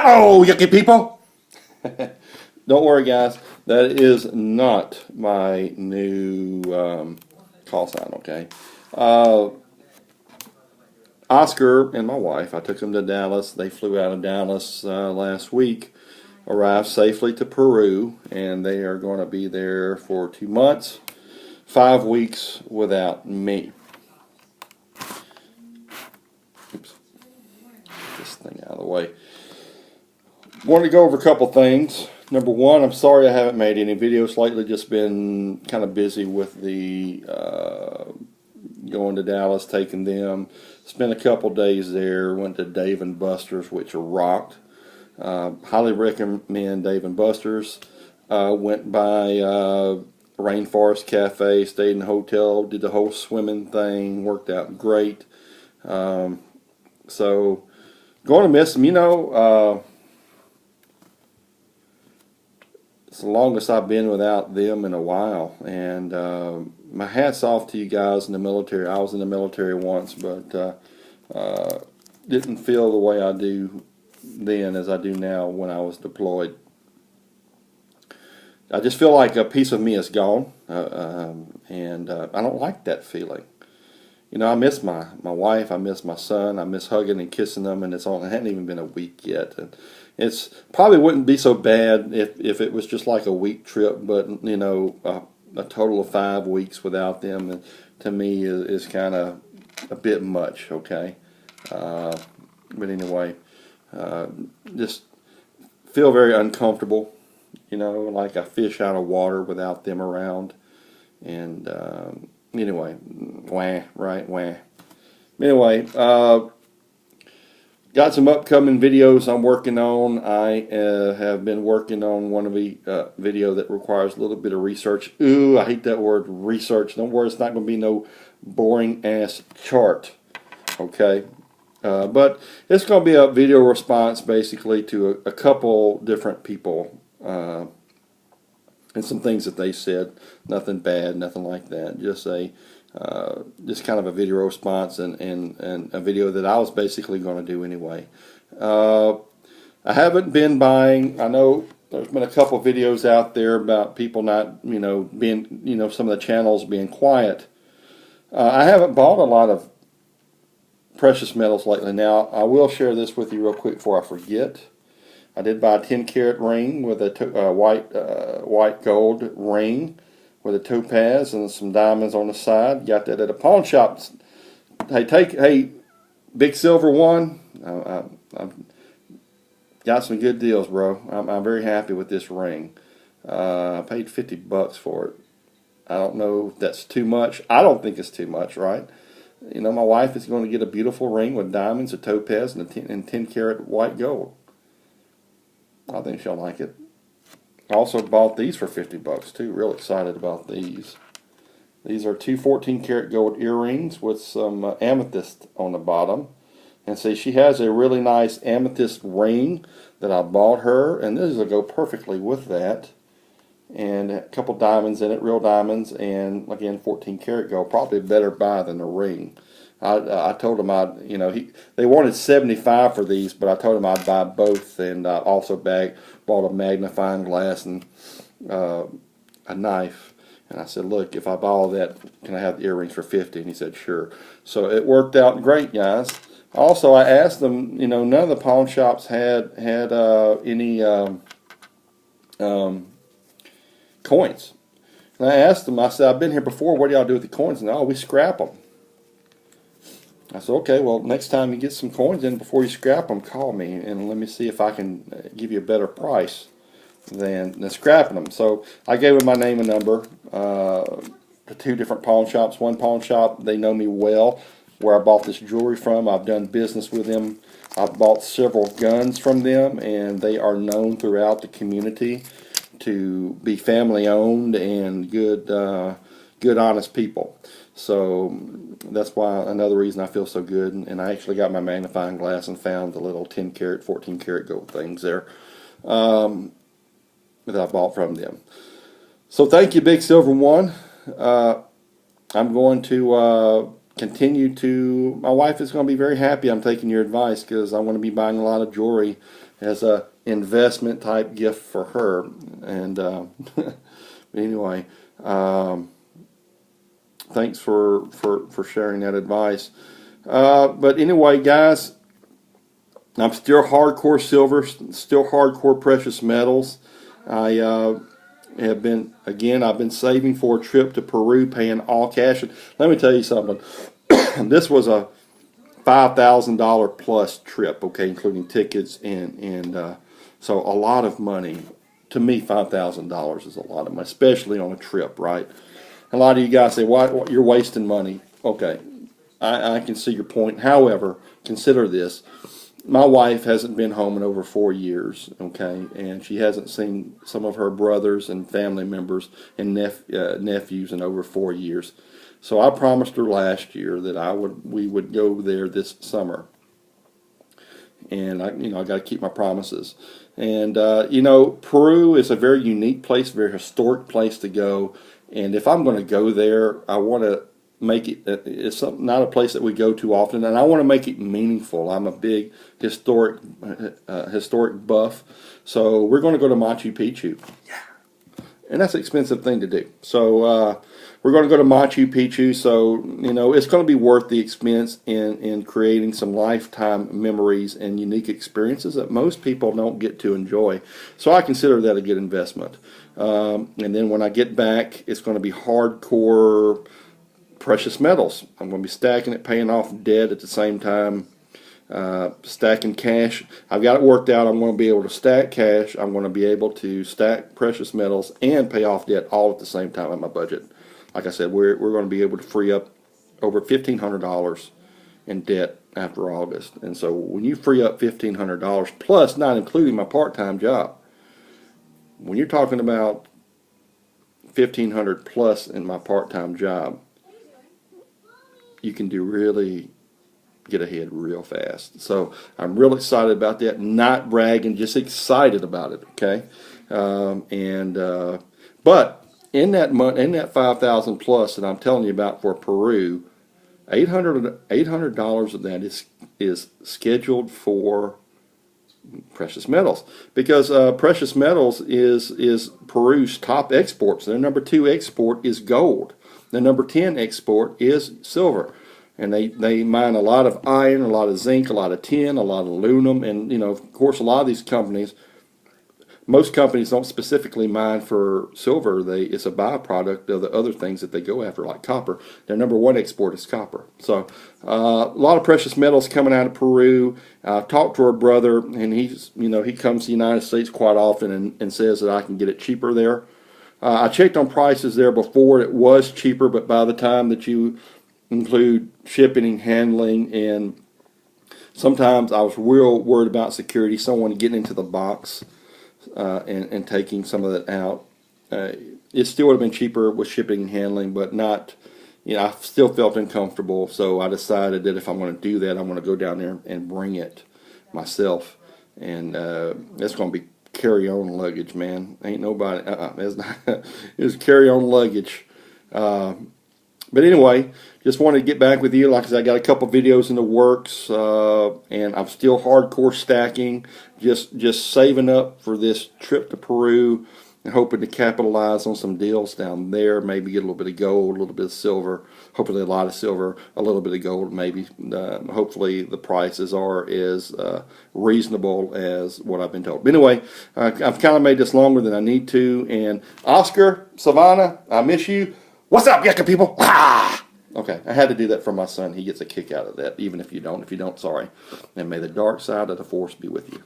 Hello, yucky people. Don't worry, guys. That is not my new call sign, okay? Uh, Oscar and my wife, I took them to Dallas. They flew out of Dallas last week, arrived safely to Peru, and they are going to be there for 2 months, 5 weeks without me. Oops. Get this thing out of the way. Wanted to go over a couple things. Number one, I'm sorry I haven't made any videos lately. Just been kind of busy with the going to Dallas, taking them. Spent a couple days there. Went to Dave and Buster's, which rocked. Highly recommend Dave and Buster's. Went by Rainforest Cafe, stayed in the hotel, did the whole swimming thing, worked out great. So going to miss them. It's the longest I've been without them in a while, and my hat's off to you guys in the military. I was in the military once, but didn't feel the way I do then as I do now when I was deployed. I just feel like a piece of me is gone, and I don't like that feeling. I miss my wife, I miss my son, I miss hugging and kissing them, and it hadn't even been a week yet. And it's probably wouldn't be so bad if it was just like a week trip, but a total of 5 weeks without them, to me is kind of a bit much. Okay, but anyway, just feel very uncomfortable. Like a fish out of water without them around, and anyway, wah. Anyway, got some upcoming videos I'm working on. I have been working on one of the video that requires a little bit of research. Ooh, I hate that word, research. Don't worry, it's not going to be no boring ass chart. Okay, but it's going to be a video response basically to a couple different people. And some things that they said, nothing bad, nothing like that. Just just kind of a video response and a video that I was basically going to do anyway. I haven't been buying. I know there's been a couple videos out there about people not, being, some of the channels being quiet. I haven't bought a lot of precious metals lately. Now, I will share this with you real quick before I forget. I did buy a 10-carat ring with a white gold ring with a topaz and some diamonds on the side. Got that at a pawn shop. Hey, Big Silver One. I've got some good deals, bro. I'm very happy with this ring. I paid $50 for it. I don't know if that's too much. I don't think it's too much, right? My wife is going to get a beautiful ring with diamonds, a topaz, and 10-carat white gold. I think she'll like it. I also bought these for $50 too. Real excited about these. These are two 14-karat gold earrings with some amethyst on the bottom. And see, she has a really nice amethyst ring that I bought her, and this will go perfectly with that. And a couple diamonds in it, real diamonds, and again 14-karat gold. Probably a better buy than the ring. I told them they wanted $75 for these, but I told them I'd buy both, and I also bought a magnifying glass and a knife. And I said, look, if I buy all that, can I have the earrings for $50? And he said, sure. So it worked out great, guys. Also, I asked them, none of the pawn shops had any coins. And I asked them, I said, I've been here before, what do y'all do with the coins? And we scrap them. I said, okay, well, next time you get some coins in, before you scrap them, call me, and let me see if I can give you a better price than scrapping them. So I gave them my name and number to 2 different pawn shops. One pawn shop, they know me well, where I bought this jewelry from. I've done business with them. I've bought several guns from them, and they are known throughout the community to be family-owned and good, honest people. So that's why another reason I feel so good, and I actually got my magnifying glass and found the little 10-karat, 14-karat gold things there that I bought from them. So thank you, Big Silver One. I'm going to continue to, my wife is going to be very happy I'm taking your advice, because I want to be buying a lot of jewelry as a investment type gift for her. And anyway, thanks for sharing that advice. But anyway, guys, I'm still hardcore silver, still hardcore precious metals. I have been, again, I've been saving for a trip to Peru, paying all cash. And let me tell you something. This was a $5,000 plus trip, okay, including tickets and so a lot of money. To me, $5,000 is a lot of money, especially on a trip, right? A lot of you guys say, "Why you're wasting money?" Okay, I can see your point. However, consider this. My wife hasn't been home in over 4 years, okay, and she hasn't seen some of her brothers and family members and nephews in over 4 years. So I promised her last year that we would go there this summer, and I got to keep my promises. And Peru is a very unique place, very historic place to go. And if I'm going to go there, I want to make it. It's not a place that we go to often, and I want to make it meaningful. I'm a big historic buff, so we're going to go to Machu Picchu. Yeah, and that's an expensive thing to do. So we're going to go to Machu Picchu. So it's going to be worth the expense in creating some lifetime memories and unique experiences that most people don't get to enjoy. So I consider that a good investment. And then when I get back, it's going to be hardcore precious metals. I'm going to be stacking it, paying off debt at the same time, stacking cash. I've got it worked out. I'm going to be able to stack cash. I'm going to be able to stack precious metals and pay off debt all at the same time in my budget. Like I said, we're going to be able to free up over $1,500 in debt after August. And so when you free up $1,500 plus, not including my part-time job, when you're talking about $1,500 plus in my part-time job, you can really get ahead real fast. So I'm real excited about that. Not bragging, just excited about it. Okay, but in that 5,000 plus that I'm telling you about for Peru, $800 of that is scheduled for precious metals, because precious metals is Peru's top exports. Their number 2 export is gold. The number 10 export is silver. And they mine a lot of iron, a lot of zinc, a lot of tin, a lot of aluminum, and of course a lot of these companies, most companies don't specifically mine for silver. It's a byproduct of the other things that they go after, like copper. Their number 1 export is copper. So a lot of precious metals coming out of Peru. I've talked to our brother, and he comes to the United States quite often and says that I can get it cheaper there. I checked on prices there before. It was cheaper, but by the time that you include shipping and handling, and sometimes I was real worried about security, someone getting into the box and taking some of that out. It still would have been cheaper with shipping and handling, but not, I still felt uncomfortable, so I decided that if I'm going to do that, I'm going to go down there and bring it myself. And it's going to be carry-on luggage, man. Ain't nobody, it's carry-on luggage. But anyway, just wanted to get back with you. Like I said, I got a couple videos in the works, and I'm still hardcore stacking, just saving up for this trip to Peru and hoping to capitalize on some deals down there, maybe get a little bit of gold, a little bit of silver, hopefully a lot of silver, a little bit of gold, maybe. Hopefully the prices are as reasonable as what I've been told. But anyway, I've kind of made this longer than I need to, and Oscar, Savannah, I miss you. What's up, Yucca people? Ah! Okay, I had to do that for my son. He gets a kick out of that, even if you don't. If you don't, sorry. And may the dark side of the force be with you.